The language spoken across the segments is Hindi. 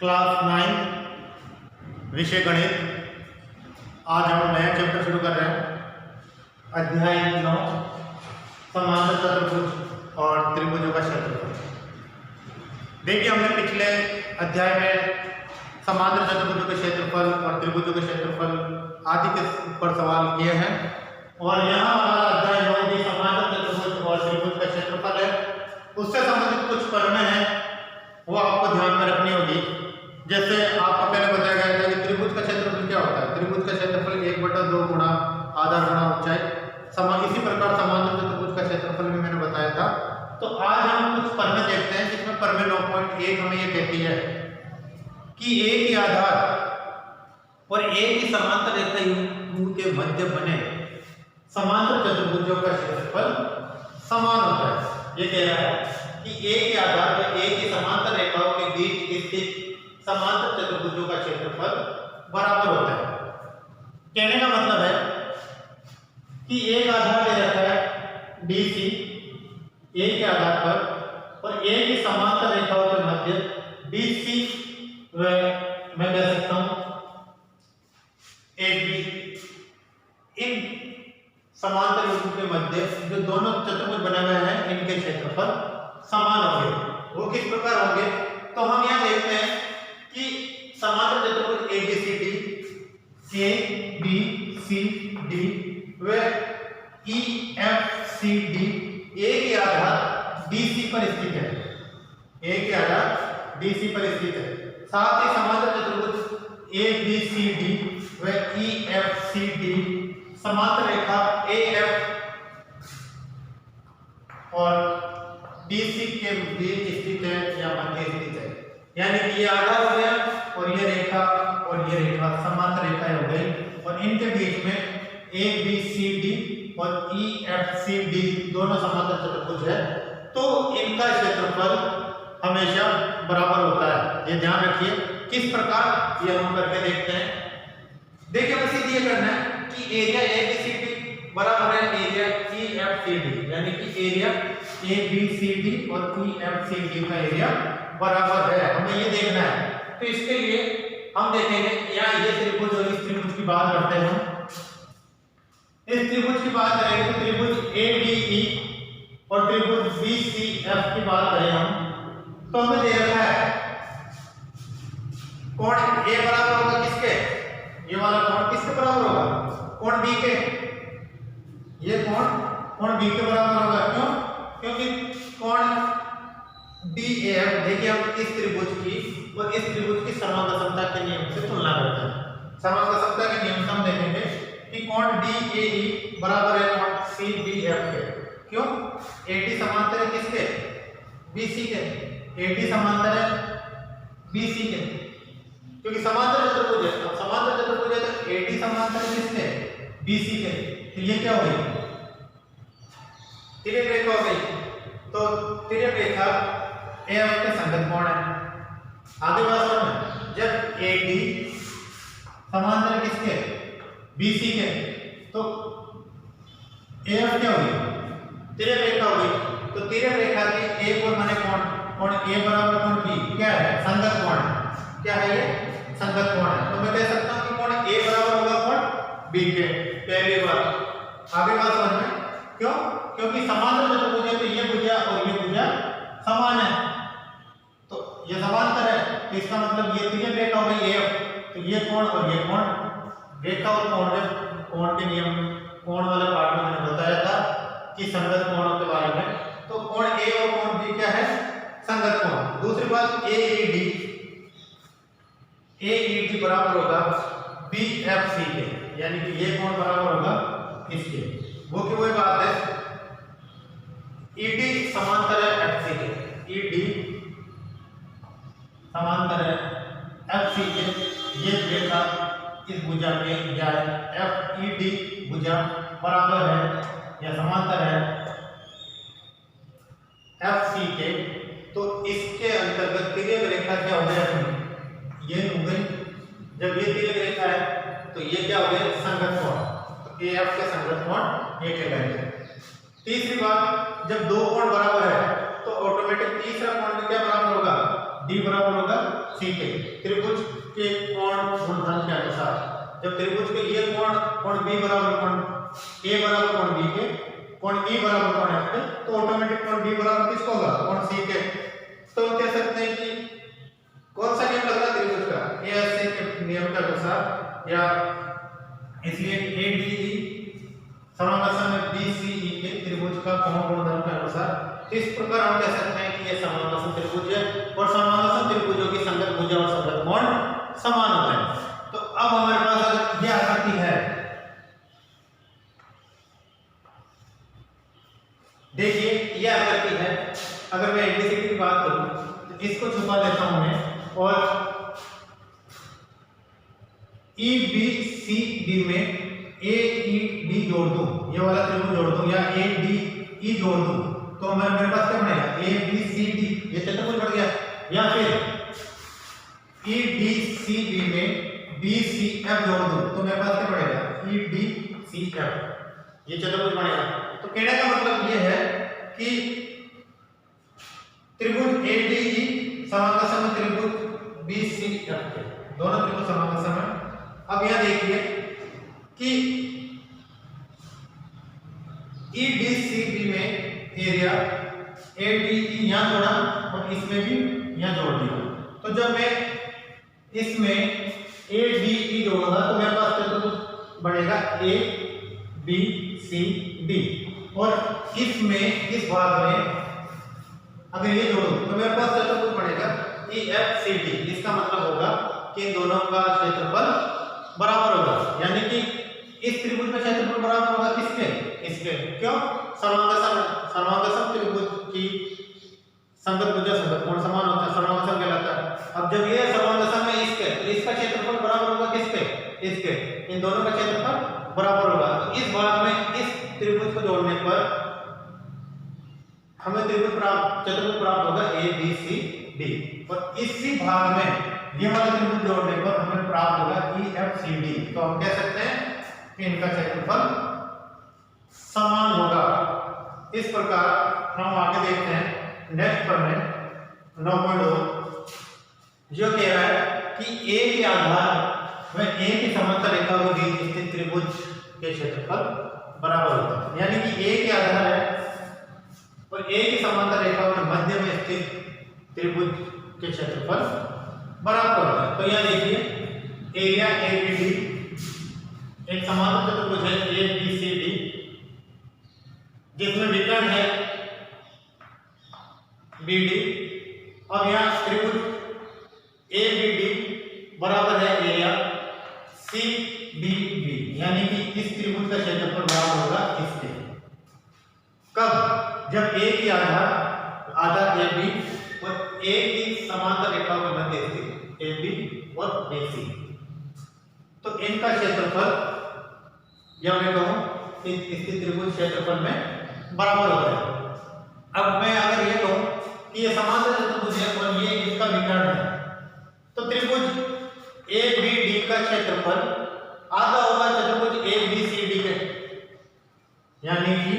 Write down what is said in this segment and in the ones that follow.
क्लास 9 विषय गणित। आज हम नया चैप्टर शुरू कर रहे हैं। अध्याय 9 समांतर चतुर्भुज और त्रिभुजों का क्षेत्रफल। देखिए, हमने पिछले अध्याय में समांतर चतुर्भुजों के क्षेत्रफल और त्रिभुजों के क्षेत्रफल आदि के ऊपर सवाल किए हैं और यहाँ हमारा अध्याय 9 भी समांतर चतुर्भुज और त्रिभुज का क्षेत्रफल है। उससे संबंधित कुछ प्रमेय हैं, वो आपको ध्यान में रखनी होगी। जैसे आपको पहले बताया गया था कि त्रिभुज का क्षेत्रफल क्या होता है। त्रिभुज का क्षेत्रफल 1/2 गुणा आधार गुणा ऊंचाई। इसी प्रकार समांतर चतुर्भुज का क्षेत्रफल भी मैंने बताया था। तो आज हम कुछ प्रमेय देखते हैं, जिसमें प्रमेय 9.1 हमें ये कहती है कि एक ही आधार और एक ही समांतर रेखा के मध्य बने समांतर चतुर्भुजों का क्षेत्रफल समान होता है। ये कह रहा है कि एक ही आधार और एक ही समांतर रेखाओं के बीच स्थित समांतर चतुर्भुजों का क्षेत्रफल बराबर होता है। कहने का मतलब है कि एक आधार दे रखा है BC एक के आधार पर और एक ही समांतर रेखाओं के मध्य BC व मैं कह सकता हूं AB। इन समांतर रेखाओं के मध्य जो दोनों चतुर्भुज बने हुए हैं, इनके क्षेत्रफल समान होंगे। वो किस प्रकार होंगे? तो हम यहां देखते हैं कि समांतर चतुर्भुज ABCD व EFCD एक ही आधार DC पर स्थित है। एक ही आधार DC पर स्थित है। साथ ही समांतर चतुर्भुज ABCD व EFCD समांतर रेखा AF और BC के बीच स्थित है या मध्य स्थित है। यानी कि ये आधार हो गया और ये रेखा समांतर रेखाएं हो गई और इनके बीच में ABCD और EFCD दोनों समांतर चतुर्भुज है, तो इनका क्षेत्रफल हमेशा बराबर होता है। ये ध्यान रखिए। किस प्रकार, ये हम करके देखते हैं। देखिए, बस ये करना है कि एरिया ABCD बराबर है एरिया EFCD, यानी कि एरिया ABCD और EFCD का एरिया बराबर है, हमें ये देखना है। तो इसके लिए हम देखेंगे, यहाँ ये त्रिभुज और इस त्रिभुज की बात करते हैं। इस त्रिभुज की बात करेंगे तो त्रिभुज ADE और त्रिभुज BCF की बात करें हम, तो हमें दे रखा है कोण A बराबर होगा किसके? ये वाला कोण किसके बराबर होगा? कोण B के। ये कोण B के बराबर होगा। क्यों? क्योंकि कोण DAF, देखिए हम इस त्रिभुज की और इस त्रिभुज की समकक्षता के नियम से तुलना करते हैं। समकक्षता के नियम से हम देखेंगे कि कोण DAE बराबर है कोण CBF के। क्यों? AD समांतर है किसके? BC के। AD समांतर है BC के, क्योंकि समांतर चतुर्भुज है। अब समांतर चतुर्भुज है तो AD समांतर है किसके? BC के। तो ये क्या हो गई? तिर्यक रेखा हो गई। तो तिर्यक रेखा AF के संगत कोण है। आगे बात सुनो, जब AD समांतर किसके? BC के, तो AF क्या होगी? तिर्यक रेखा होगी। तो तिर्यक रेखा के एक और माने कोण A बराबर कोण B क्या है? संगत कोण है। क्या है ये? संगत कोण है। तो मैं कह सकता हूं कि कोण A बराबर होगा कोण B के। पहली बात। आगे बात समझ में? क्यों? क्योंकि समांतर चतुर्भुज है तो ये भुजा और ये भुजा समान है, तो ये समांतर है, तो इसका मतलब ये तिर्यक रेखा हो गई AF। तो ये कोण और ये कोण, रेखा और कोण के नियम, कोण वाले पार्ट में मैंने बताया था कि संगत कोणों के बारे में। तो कोण A और कोण B क्या है? संगत कोण। दूसरी बात AED बराबर होगा BFC के, यानी कि ये कोण बराबर होगा इसके। वो की वही बात है, ED समांतर है FC के। ED समांतर है FC के। ये रेखा इस भुजा में या FED भुजा बराबर है या समांतर है FC के। तो इसके अंतर्गत तिर्यक रेखा क्या हो गया? ये हो गई। जब ये तिर्यक रेखा है तो ये क्या हो गया? संगत कोण। तो AF के संगत कोण ये कहलाएंगे। तीसरी बात, जब दो कोण बराबर है तो ऑटोमेटिक तीसरा कोण भी क्या बराबर होगा? डी बराबर होगा सी के। त्रिभुज के कोण गुणधर्म के अनुसार जब त्रिभुज के ये कोण बी बराबर कोण ए बराबर कोण बी के, कोण ई बराबर कोण एफ के, तो ऑटोमेटिक कोण डी बराबर किसका होगा, कोण सी के। तो हम कह सकते हैं कि कौन सा नियम लग रहा है त्रिभुज का, ए एस सी के नियम के अनुसार, या इसलिए ए डी ई समांतर में बी सी ई के त्रिभुज का कोण गुणधर्म के अनुसार। इस प्रकार हम कह सकते हैं कि ये समांतर त्रिभुज है और समांतर त्रिभुजों की संगत भुजा और संगत कोण समान होते हैं। तो अब हमारे पास अगर यह आकृति है, देखिए यह आकृति है, अगर मैं एबीसीडी की बात करूं तो इसको छुपा देता हूं मैं और ई बी सी डी में ए ई डी जोड़ दूं, ये वाला त्रिभुज जोड़ दूं, या ए डी ई जोड़ दूं, तो मेरे पास क्या बनेगा, ए बी सी डी, ये चतुर्भुज बन गया। या फिर ई डी सी बी में बी सी एफ जोड़ दूं, तो मेरे पास क्या बनेगा, ई डी सी एफ, ये चतुर्भुज बनेगा। तो कहने का मतलब ये है कि त्रिभुज ए डी ई समांतर त्रिभुज बी सी एफ के, दोनों त्रिभुज समांतर में। अब यह देखिए कि ई डी सी बी में एरिया ए डी ई यहां जोड़ा और इसमें भी यहां जोड़ दिया, तो जब मैं इसमें ए डी ई जोड़ूंगा तो मेरे पास चतुर्भुज बनेगा ए बी सी डी, और इसमें इस भाग में अगर ये जोड़ूं तो मेरे पास चतुर्भुज बनेगा ई एफ सी डी। इसका मतलब होगा कि इन दोनों का क्षेत्रफल बराबर होगा, यानी कि इस त्रिभुज का क्षेत्रफल बराबर होगा किसके, इसके। क्यों, समांतर त्रिभुज की संगत भुजा संगत कोण समान होता है, समांतर कहलाता है। अब जब ये समांतर में इसके, तो इसका क्षेत्रफल बराबर होगा किसके, इसके, इन दोनों का क्षेत्रफल बराबर होगा। तो इस भाग में इस त्रिभुज को जोड़ने पर हमें त्रिभुज प्राप्त, चतुर्भुज प्राप्त होगा ए बी सी डी, और इसी भाग में ये वाला त्रिभुज जोड़ने पर हमें प्राप्त होगा ई एफ सी डी। तो हम कह सकते हैं कि इनका क्षेत्रफल समान होगा। इस प्रकार हम आगे देखते हैं नेक्स्ट प्रश्न 9.2, जो कह रहा है कि ए के आधार में ए की समांतर रेखा के बीच स्थित त्रिभुज के क्षेत्रफल बराबर होता है, यानी कि ए के आधार है और ए की समांतर रेखा के मध्य में स्थित त्रिभुज के क्षेत्रफल बराबर होता है। तो यहां देखिए एरिया ए बी डी एक समांतर चतुर्भुज है ए बी सी डी, जिसमें विकर्ण है बी डी। अब यहाँ त्रिभुज ए बी डी बराबर है एरिया सी डी बी, यानी कि इस त्रिभुज का क्षेत्रफल बराबर होगा इसके। कब, जब ए की आधार ए बी और ए की समांतर रेखाओं के मध्य स्थित ए बी और बी सी, तो इनका क्षेत्रफल, या मैं कहूं कि इसके त्रिभुज क्षेत्रफल में बराबर होता है। अब मैं अगर ये कहूं कि ये समांतर चतुर्भुज है और ये इसका विकर्ण है, तो त्रिभुज ए बी डी का क्षेत्रफल आधा होगा चतुर्भुज ए बी सी डी के, यानी कि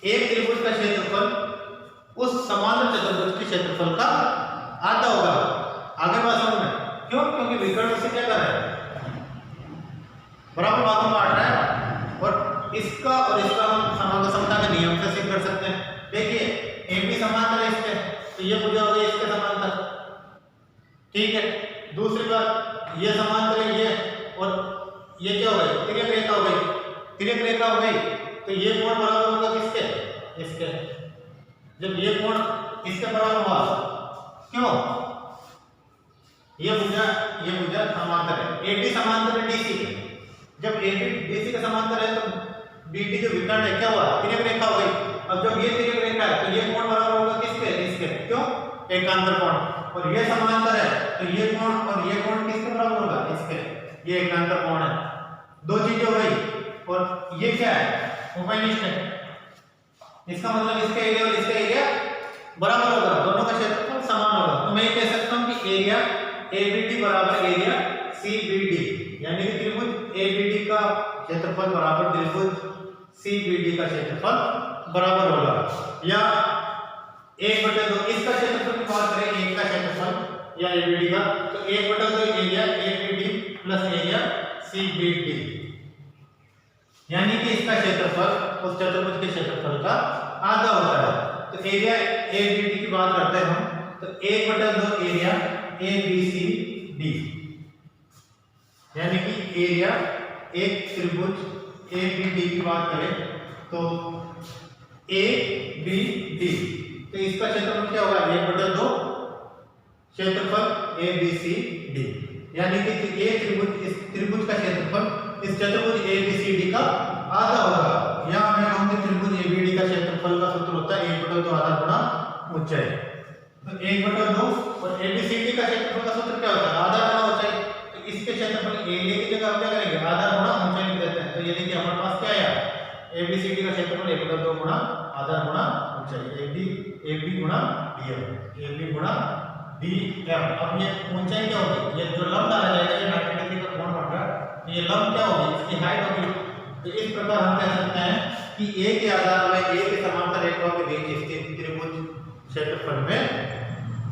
एक त्रिभुज का क्षेत्रफल उस समांतर चतुर्भुज के क्षेत्रफल का आधा होगा। आगे बात समझ में, क्यों, क्योंकि विकर्ण से क्या कर रहा है, बराबर बातों में आठ रहा है, और इसका और इसका हम समांतर समता के नियम से सिद्ध कर सकते हैं। देखिए ए बी समांतर है इसके, तो ये भुजा हो गई इसके समांतर, ठीक है। दूसरी बात, ये समांतर है ये, और ये क्या हो गई, तिर्यक रेखा हो गई, तिर्यक रेखा हो गई, तो ये कोण बराबर होगा किसके, इसके। जब ये कोण इसके बराबर हुआ, क्यों, ये भुजा समांतर है, ए बी समांतर है डी सी के। जब ए बी डी सी के समांतर है तो बी डी जो विकर्ण है क्या हुआ, तिर्यक रेखा हो गई। अब जब ये तिर्यक रेखा है तो ये कोण बराबर होगा किसके, इसके। क्यों, एकांतर कोण। और ये समांतर है तो ये कोण और ये कोण किसके बराबर होगा, इसके, ये एकांतर कोण है। दो चीजें हो गई, और ये क्या है, उपनिष्ठ है। इसका मतलब इसका एरिया और इसका एरिया बराबर होगा, दोनों का क्षेत्रफल समान होगा। तो मैं कह सकता हूं कि एरिया ए बी डी बराबर एरिया सी बी डी, यानी कि त्रिभुज ए बी डी का क्षेत्रफल बराबर त्रिभुज सी बी डी का क्षेत्रफल बराबर होगा। या 1/2 इसका क्षेत्रफल की बात करें, एक का क्षेत्रफल या एबीडी का, तो 1/2 area ABD plus area CBD, यानी कि इसका क्षेत्रफल उस चतुर्भुज के क्षेत्रफल का आधा होता है। तो एरिया एबीडी की बात करते हैं हम, तो 1/2 एरिया एबीसीडी, यानी कि एरिया एक त्रिभुज एबीडी की बात करें तो एबीडी, तो इसका क्षेत्रफल क्या होगा 1/2 क्षेत्रफल एबीसीडी, यानी कि ये त्रिभुज, इस त्रिभुज का क्षेत्रफल इस चतुर्भुज एबीसीडी का आधा होगा। यहाँ मैं कहूँगी त्रिभुज एबीडी का क्षेत्रफल का सूत्र होता है 1/2 आधा गुना ऊंचाई। तो 1/2 और एबीसीडी का क्षेत्रफल का सूत्र क्या होता है आधा गुना ऊंचाई। तो इसके क्षेत्रफल एरिया की जगह हम क्या करेंगे आधा गुना ऊंचाई लिख देते हैं। तो ये देखिए हमारे पास क्या आया, एबीसीडी का क्षेत्रफल 1/2 गुना आधा गुना ऊंचाई, एबी गुना डीएम, एबी गुना डीएम। अब ये ऊंचाई क्या होगी, ये जो लंब डाला जाएगा, ये 90 डिग्री का कोण बन रहा है, ये लंब क्या होगी, इसकी हाइट होगी। तो इस प्रकार हम कह सकते हैं कि ए के आधार में ए के समांतर रेखाओं के बीच स्थित त्रिभुज क्षेत्रफल में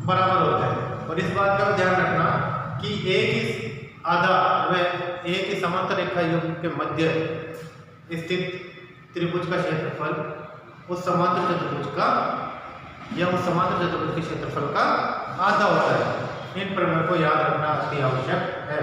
बराबर होते हैं। और इस बात का ध्यान रखना कि ए की आधार व ए की समांतर रेखा युग्म के मध्य स्थित त्रिभुज का क्षेत्रफल उस समांतर चतुर्भुज का या उस समांतर चतुर्भुज के क्षेत्रफल का आधा होता है। इन प्रमेयों को याद रखना अति आवश्यक है।